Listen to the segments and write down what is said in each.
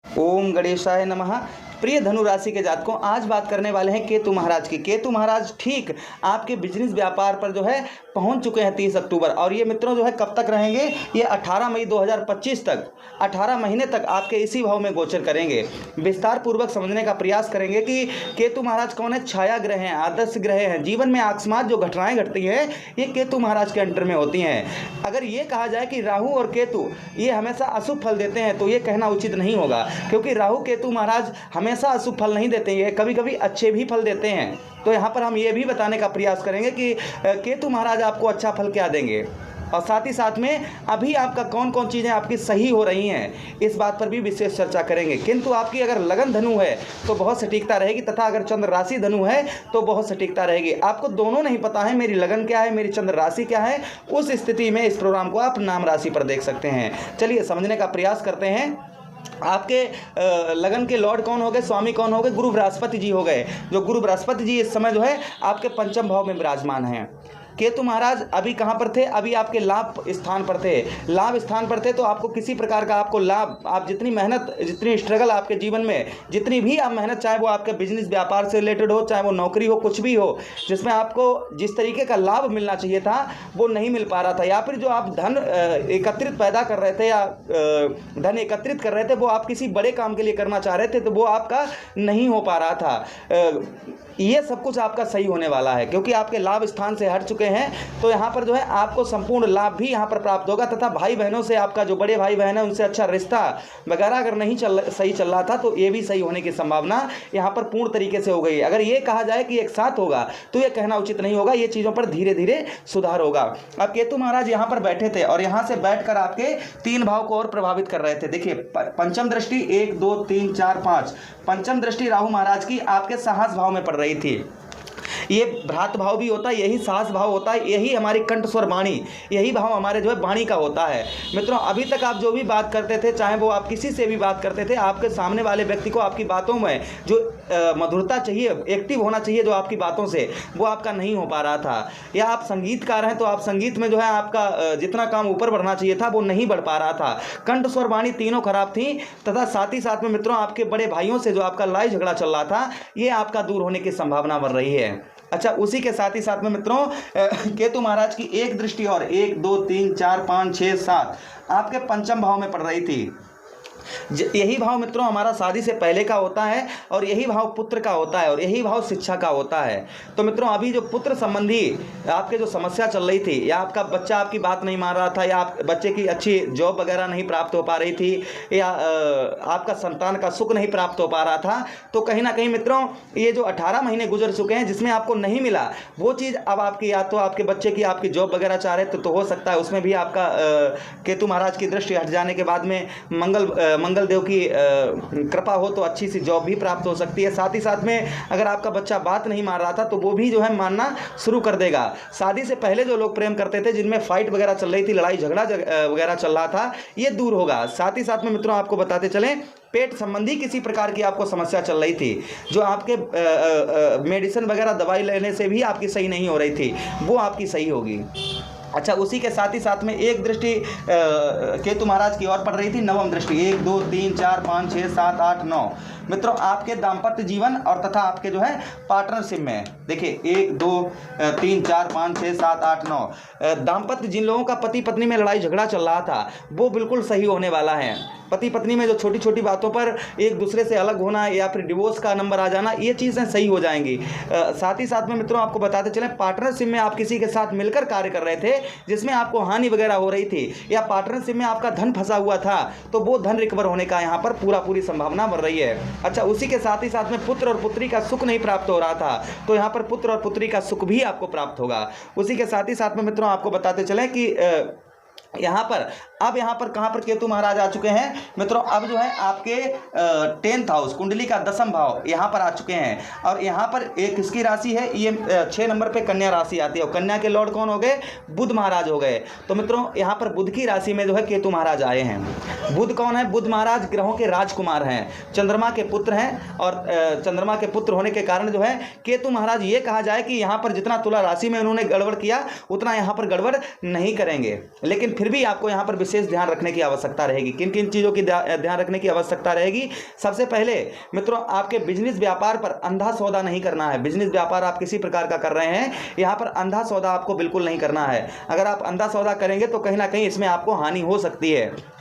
ओम गणेशाय नमः। प्रिय धनु राशि के जातकों, आज बात करने वाले हैं केतु महाराज की। केतु महाराज ठीक आपके बिजनेस व्यापार पर जो है पहुंच चुके हैं 30 अक्टूबर, और ये मित्रों जो है कब तक रहेंगे, ये 18 मई 2025 तक, 18 महीने तक आपके इसी भाव में गोचर करेंगे। विस्तार पूर्वक समझने का प्रयास करेंगे कि केतु महाराज कौन है। छाया ग्रह हैं, आदर्श ग्रह हैं। जीवन में अकस्मात जो घटनाएं घटती हैं ये केतु महाराज के अंडर में होती हैं। अगर ये कहा जाए कि राहु और केतु ये हमेशा अशुभ फल देते हैं तो ये कहना उचित नहीं होगा, क्योंकि राहु केतु महाराज हमेशा अशुभ फल नहीं देते हैं, कभी कभी अच्छे भी फल देते हैं। तो यहाँ पर हम ये भी बताने का प्रयास करेंगे कि केतु महाराज आपको अच्छा फल क्या देंगे, और साथ ही साथ में अभी आपका कौन कौन चीज़ें आपकी सही हो रही हैं, इस बात पर भी विशेष चर्चा करेंगे। किंतु आपकी अगर लगन धनु है तो बहुत सटीकता रहेगी, तथा अगर चंद्र राशि धनु है तो बहुत सटीकता रहेगी। आपको दोनों नहीं पता है मेरी लगन क्या है, मेरी चंद्र राशि क्या है, उस स्थिति में इस प्रोग्राम को आप नाम राशि पर देख सकते हैं। चलिए समझने का प्रयास करते हैं। आपके लगन के लॉर्ड कौन हो गए, स्वामी कौन हो गए, गुरु बृहस्पति जी हो गए। जो गुरु बृहस्पति जी इस समय जो है आपके पंचम भाव में विराजमान हैं। केतु महाराज अभी कहाँ पर थे, अभी आपके लाभ स्थान पर थे। लाभ स्थान पर थे तो आपको किसी प्रकार का आपको लाभ, आप जितनी मेहनत, जितनी स्ट्रगल आपके जीवन में, जितनी भी आप मेहनत, चाहे वो आपके बिजनेस व्यापार से रिलेटेड हो, चाहे वो नौकरी हो, कुछ भी हो, जिसमें आपको जिस तरीके का लाभ मिलना चाहिए था वो नहीं मिल पा रहा था, या फिर जो आप धन एकत्रित पैदा कर रहे थे या धन एकत्रित कर रहे थे वो आप किसी बड़े काम के लिए करना चाह रहे थे तो वो आपका नहीं हो पा रहा था। ये सब कुछ आपका सही होने वाला है, क्योंकि आपके लाभ स्थान से हट चुके हैं। तो यहाँ पर जो है आपको संपूर्ण लाभ भी यहाँ पर प्राप्त होगा, तथा भाई बहनों से, आपका जो बड़े भाई बहन है उनसे अच्छा रिश्ता वगैरह अगर नहीं सही चल रहा था तो ये भी सही होने की संभावना यहाँ पर पूर्ण तरीके से हो गई है। अगर ये कहा जाए कि एक साथ होगा तो ये कहना उचित नहीं होगा, ये चीज़ों पर धीरे धीरे सुधार होगा। अब केतु महाराज यहाँ पर बैठे थे और यहाँ से बैठकर आपके 3 भाव को और प्रभावित कर रहे थे। देखिए पंचम दृष्टि 1 2 3 4 5, पंचम दृष्टि राहु महाराज की आपके साहस भाव में पड़ रही थी। ये भ्रात भाव भी होता है, यही साहस भाव होता है, यही हमारी कंठ स्वर वाणी, यही भाव हमारे जो है वाणी का होता है। मित्रों अभी तक आप जो भी बात करते थे, चाहे वो आप किसी से भी बात करते थे, आपके सामने वाले व्यक्ति को आपकी बातों में जो मधुरता चाहिए, एक्टिव होना चाहिए जो आपकी बातों से, वो आपका नहीं हो पा रहा था। या आप संगीतकार हैं तो आप संगीत में जो है आपका जितना काम ऊपर बढ़ना चाहिए था वो नहीं बढ़ पा रहा था। कंठ स्वर वाणी तीनों खराब थी, तथा साथ ही साथ में मित्रों आपके बड़े भाइयों से जो आपका लड़ाई झगड़ा चल रहा था ये आपका दूर होने की संभावना बन रही है। अच्छा, उसी के साथ ही साथ में मित्रों केतु महाराज की एक दृष्टि और 1 2 3 4 5 6 7 आपके पंचम भाव में पड़ रही थी। यही भाव मित्रों हमारा शादी से पहले का होता है, और यही भाव पुत्र का होता है, और यही भाव शिक्षा का होता है। तो मित्रों अभी जो पुत्र संबंधी आपके जो समस्या चल रही थी, या आपका बच्चा आपकी बात नहीं मान रहा था, या आप बच्चे की अच्छी जॉब वगैरह नहीं प्राप्त हो पा रही थी, या आपका संतान का सुख नहीं प्राप्त हो पा रहा था, तो कहीं ना कहीं मित्रों ये जो 18 महीने गुजर चुके हैं जिसमें आपको नहीं मिला वो चीज़ अब आपकी, या तो आपके बच्चे की आपकी जॉब वगैरह चाह रहे तो हो सकता है उसमें भी आपका केतु महाराज की दृष्टि हट जाने के बाद में मंगल देव की कृपा हो तो अच्छी सी जॉब भी प्राप्त हो सकती है। साथ ही साथ में अगर आपका बच्चा बात नहीं मान रहा था तो वो भी जो है मानना शुरू कर देगा। शादी से पहले जो लोग प्रेम करते थे, जिनमें फाइट वगैरह चल रही थी, लड़ाई झगड़ा वगैरह चल रहा था, ये दूर होगा। साथ ही साथ में मित्रों आपको बताते चलें, पेट संबंधी किसी प्रकार की आपको समस्या चल रही थी, जो आपके मेडिसिन वगैरह दवाई लेने से भी आपकी सही नहीं हो रही थी, वो आपकी सही होगी। अच्छा, उसी के साथ ही साथ में एक दृष्टि केतु महाराज की ओर पड़ रही थी, नवम दृष्टि 1 2 3 4 5 6 7 8 9 मित्रों आपके दाम्पत्य जीवन और तथा आपके जो है पार्टनरशिप में। देखिए 1 2 3 4 5 6 7 8 9 दाम्पत्य, जिन लोगों का पति पत्नी में लड़ाई झगड़ा चल रहा था वो बिल्कुल सही होने वाला है। पति पत्नी में जो छोटी छोटी बातों पर एक दूसरे से अलग होना या फिर डिवोर्स का नंबर आ जाना, ये चीज़ें सही हो जाएंगी। साथ ही साथ में मित्रों आपको बताते चलें, पार्टनरशिप में आप किसी के साथ मिलकर कार्य कर रहे थे जिसमें आपको हानि वगैरह हो रही थी, या पार्टनरशिप में आपका धन फंसा हुआ था तो वो धन रिकवर होने का यहाँ पर पूरी संभावना बन रही है। अच्छा, उसी के साथ ही साथ में पुत्र और पुत्री का सुख नहीं प्राप्त हो रहा था तो यहाँ पर पुत्र और पुत्री का सुख भी आपको प्राप्त होगा। उसी के साथ ही साथ में मित्रों आपको बताते चलें कि यहाँ पर कहाँ पर केतु महाराज आ चुके हैं मित्रों, अब जो है आपके 10th हाउस कुंडली का 10म भाव यहाँ पर आ चुके हैं, और यहाँ पर एक किसकी राशि है, ये 6 नंबर पे कन्या राशि आती है, और कन्या के लॉर्ड कौन हो गए, बुध महाराज हो गए। तो मित्रों यहाँ पर बुध की राशि में जो है केतु महाराज आए हैं। बुध कौन है, बुध महाराज ग्रहों के राजकुमार हैं, चंद्रमा के पुत्र हैं, और चंद्रमा के पुत्र होने के कारण जो है केतु महाराज, ये कहा जाए कि यहाँ पर जितना तुला राशि में उन्होंने गड़बड़ किया उतना यहाँ पर गड़बड़ नहीं करेंगे, लेकिन फिर भी आपको यहाँ पर विशेष ध्यान रखने की आवश्यकता रहेगी। किन किन चीज़ों की ध्यान रखने की आवश्यकता रहेगी? सबसे पहले मित्रों, आपके बिजनेस व्यापार पर अंधा सौदा नहीं करना है। बिजनेस व्यापार आप किसी प्रकार का कर रहे हैं, यहाँ पर अंधा सौदा आपको बिल्कुल नहीं करना है। अगर आप अंधा सौदा करेंगे तो कहीं ना कहीं इसमें आपको हानि हो सकती है।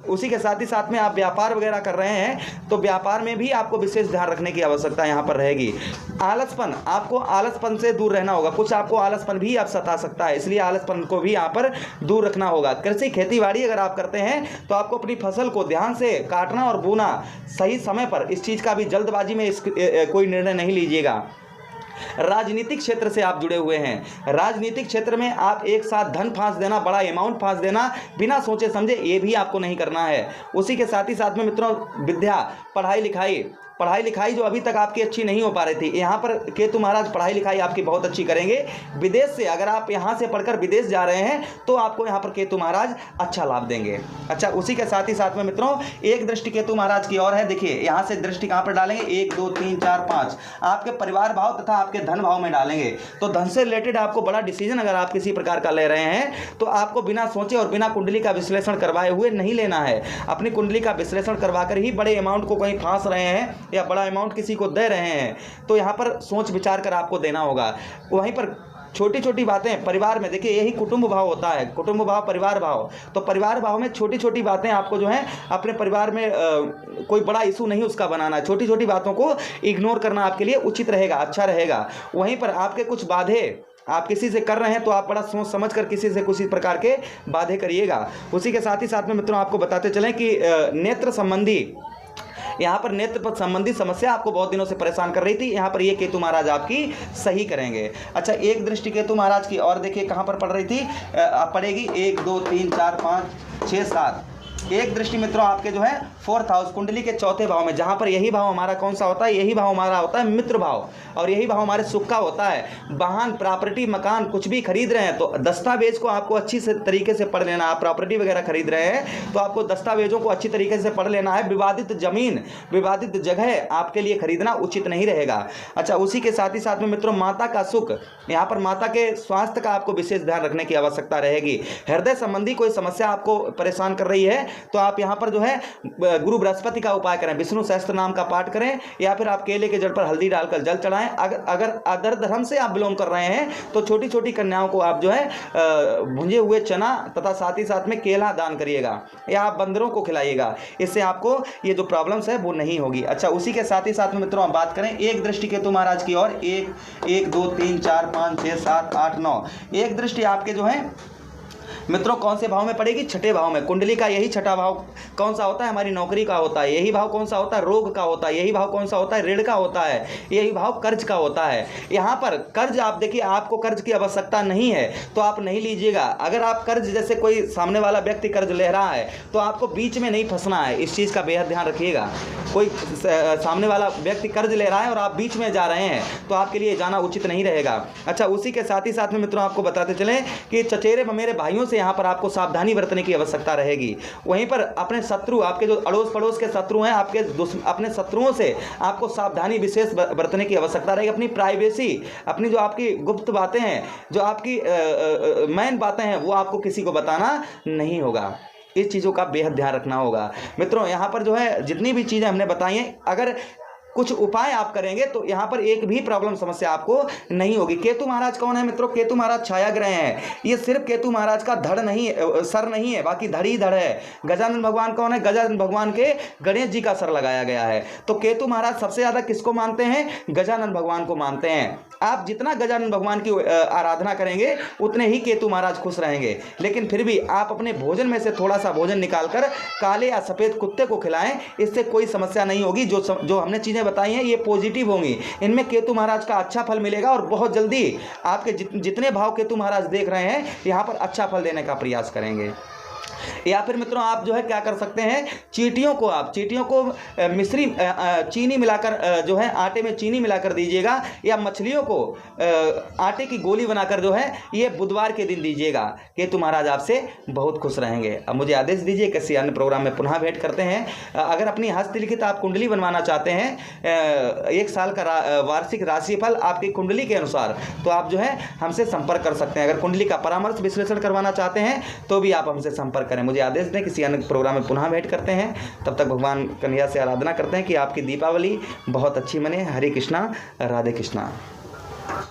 उसी के साथ ही साथ में आप व्यापार वगैरह कर रहे हैं तो व्यापार में भी आपको विशेष ध्यान रखने की आवश्यकता यहाँ पर रहेगी। आलसपन, आपको आलसपन से दूर रहना होगा। कुछ आपको आलसपन भी आप सता सकता है, इसलिए आलसपन को भी यहाँ पर दूर रखना होगा। कृषि खेती बाड़ी अगर आप करते हैं तो आपको अपनी फसल को ध्यान से काटना और बोना सही समय पर, इस चीज़ का भी जल्दबाजी में कोई निर्णय नहीं लीजिएगा। राजनीतिक क्षेत्र से आप जुड़े हुए हैं, राजनीतिक क्षेत्र में आप एक साथ धन फांस देना, बड़ा अमाउंट फांस देना बिना सोचे समझे, ये भी आपको नहीं करना है। उसी के साथ ही साथ में मित्रों, विद्या, पढ़ाई लिखाई जो अभी तक आपकी अच्छी नहीं हो पा रही थी, यहाँ पर केतु महाराज पढ़ाई लिखाई आपकी बहुत अच्छी करेंगे। विदेश से अगर आप यहाँ से पढ़कर विदेश जा रहे हैं तो आपको यहाँ पर केतु महाराज अच्छा लाभ देंगे। अच्छा, उसी के साथ ही साथ में मित्रों, एक दृष्टि केतु महाराज की और है। देखिए यहाँ से दृष्टि कहाँ पर डालेंगे? 1 2 3 4 5 आपके परिवार भाव तथा आपके धन भाव में डालेंगे। तो धन से रिलेटेड आपको बड़ा डिसीजन अगर आप किसी प्रकार का ले रहे हैं तो आपको बिना सोचे और बिना कुंडली का विश्लेषण करवाए हुए नहीं लेना है। अपनी कुंडली का विश्लेषण करवाकर ही बड़े अमाउंट को कहीं फांस रहे हैं या बड़ा अमाउंट किसी को दे रहे हैं तो यहाँ पर सोच विचार कर आपको देना होगा। वहीं पर छोटी छोटी बातें परिवार में, देखिए यही कुटुंब भाव होता है, कुटुंब भाव, परिवार भाव। तो परिवार भाव में छोटी छोटी बातें आपको जो है अपने परिवार में कोई बड़ा इशू नहीं उसका बनाना है। छोटी छोटी बातों को इग्नोर करना आपके लिए उचित रहेगा, अच्छा रहेगा। वहीं पर आपके कुछ बाधे आप किसी से कर रहे हैं तो आप बड़ा सोच समझ कर किसी से किसी प्रकार के बाधे करिएगा। उसी के साथ ही साथ में मित्रों आपको बताते चलें कि नेत्र संबंधी, यहाँ पर नेत्र संबंधी समस्या आपको बहुत दिनों से परेशान कर रही थी, यहाँ पर ये केतु महाराज आपकी सही करेंगे। अच्छा, एक दृष्टि केतु महाराज की और देखिए कहाँ पर पड़ रही थी, पड़ेगी 1 2 3 4 5 6 7। एक दृष्टि मित्रों आपके जो है 4th हाउस, कुंडली के 4थे भाव में, जहाँ पर यही भाव हमारा कौन सा होता है? यही भाव हमारा होता है मित्र भाव, और यही भाव हमारे सुख का होता है। वाहन, प्रॉपर्टी, मकान कुछ भी खरीद रहे हैं तो दस्तावेज को आपको अच्छी से तरीके से पढ़ लेना। आप प्रॉपर्टी वगैरह खरीद रहे हैं तो आपको दस्तावेजों को अच्छी तरीके से पढ़ लेना है। विवादित जमीन, विवादित जगह आपके लिए खरीदना उचित नहीं रहेगा। अच्छा, उसी के साथ ही साथ में मित्रों माता का सुख, यहाँ पर माता के स्वास्थ्य का आपको विशेष ध्यान रखने की आवश्यकता रहेगी। हृदय संबंधी कोई समस्या आपको परेशान कर रही है तो आप यहाँ पर जो है गुरु बृहस्पति का उपाय करें, विष्णु सहस्त्र नाम का पाठ करें, या फिर आप केले के जड़ पर हल्दी डालकर जल चढ़ाएं। अगर अदर धर्म से आप बिलोंग कर रहे हैं तो छोटी छोटी कन्याओं को आप जो है भुंजे हुए चना तथा साथ ही साथ में केला दान करिएगा या आप बंदरों को खिलाइएगा। इससे आपको ये जो प्रॉब्लम्स है वो नहीं होगी। अच्छा, उसी के साथ ही साथ में मित्रों आप बात करें एक दृष्टि केतु महाराज की और 1 2 3 4 5 6 7 8 9 एक दृष्टि आपके जो है मित्रों कौन से भाव में पड़ेगी? 6ठे भाव में। कुंडली का यही 6ठा भाव कौन सा होता है? हमारी नौकरी का होता है। यही भाव कौन सा होता है? रोग का होता है। यही भाव कौन सा होता है? ऋण का होता है। यही भाव कर्ज का होता है। यहाँ पर कर्ज, आप देखिए आपको कर्ज की आवश्यकता नहीं है तो आप नहीं लीजिएगा। अगर आप कर्ज, जैसे कोई सामने वाला व्यक्ति कर्ज ले रहा है तो आपको बीच में नहीं फंसना है, इस चीज़ का बेहद ध्यान रखिएगा। कोई सामने वाला व्यक्ति कर्ज ले रहा है और आप बीच में जा रहे हैं तो आपके लिए जाना उचित नहीं रहेगा। अच्छा, उसी के साथ ही साथ में मित्रों आपको बताते चलें कि चचेरे ममेरे भाइयों से यहाँ पर आपको सावधानी बरतने की आवश्यकता रहेगी। वहीं पर अपने शत्रु, आपके जो अड़ोस पड़ोस के शत्रु हैं, अपने शत्रुओं से आपको सावधानी विशेष बरतने की आवश्यकता रहेगी। अपनी प्राइवेसी, अपनी जो आपकी गुप्त बातें हैं, जो आपकी मेन बातें हैं, वो आपको किसी को बताना नहीं होगा। इस चीज़ों का बेहद ध्यान रखना होगा। मित्रों यहाँ पर जो है जितनी भी चीज़ें हमने बताई हैं, अगर कुछ उपाय आप करेंगे तो यहाँ पर एक भी प्रॉब्लम समस्या आपको नहीं होगी। केतु महाराज कौन है मित्रों? केतु महाराज छाया ग्रह हैं। ये सिर्फ केतु महाराज का धड़ नहीं, सर नहीं है, बाकी धड़ ही धड़ है। गजानन भगवान कौन है? गजानन भगवान के गणेश जी का सर लगाया गया है। तो केतु महाराज सबसे ज़्यादा किसको मानते हैं? गजानन भगवान को मानते हैं। आप जितना गजानन भगवान की आराधना करेंगे उतने ही केतु महाराज खुश रहेंगे। लेकिन फिर भी आप अपने भोजन में से थोड़ा सा भोजन निकालकर काले या सफ़ेद कुत्ते को खिलाएं, इससे कोई समस्या नहीं होगी। जो हमने चीज़ें बताई हैं ये पॉजिटिव होंगी, इनमें केतु महाराज का अच्छा फल मिलेगा और बहुत जल्दी आपके जितने भाव केतु महाराज देख रहे हैं यहाँ पर अच्छा फल देने का प्रयास करेंगे। या फिर मित्रों आप जो है क्या कर सकते हैं, चींटियों को मिश्री चीनी मिलाकर जो है आटे में चीनी मिलाकर दीजिएगा, या मछलियों को आटे की गोली बनाकर जो है ये बुधवार के दिन दीजिएगा। केतु महाराज आपसे बहुत खुश रहेंगे। अब मुझे आदेश दीजिए, किसी अन्य प्रोग्राम में पुनः भेंट करते हैं। अगर अपनी हस्तलिखित आप कुंडली बनवाना चाहते हैं, 1 साल का वार्षिक राशिफल आपकी कुंडली के अनुसार, तो आप जो है हमसे संपर्क कर सकते हैं। अगर कुंडली का परामर्श विश्लेषण करवाना चाहते हैं तो भी आप हमसे संपर्क करें। मुझे आदेश दें, किसी अन्य प्रोग्राम में पुनः भेंट करते हैं। तब तक भगवान कन्हैया से आराधना करते हैं कि आपकी दीपावली बहुत अच्छी मने। हरे कृष्णा, राधे कृष्णा।